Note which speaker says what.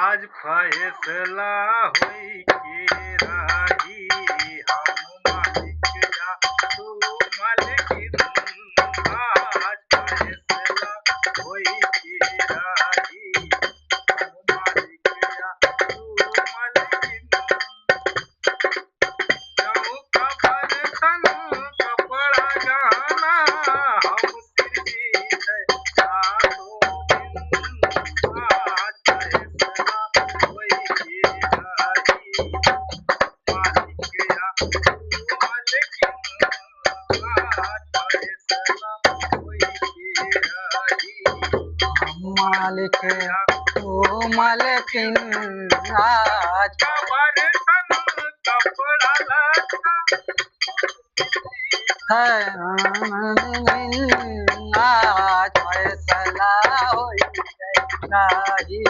Speaker 1: आज फैसला होई के राही, हम मालिक या तू मालिकिन। आज फैसला होई के राही, हम मालिक या तू मालिकिन। जाऊं का बर्तन कपड़ा गहना, हम सिरजी है रातों दिन। आज फैसला होई के राही, मालिक या तू मालिकिन। आज फैसला होई के राही,
Speaker 2: मालिक ओ मालकिन। आज
Speaker 1: का बर्तन कपड़ा लत्ता
Speaker 2: है आज फैसला होई राही।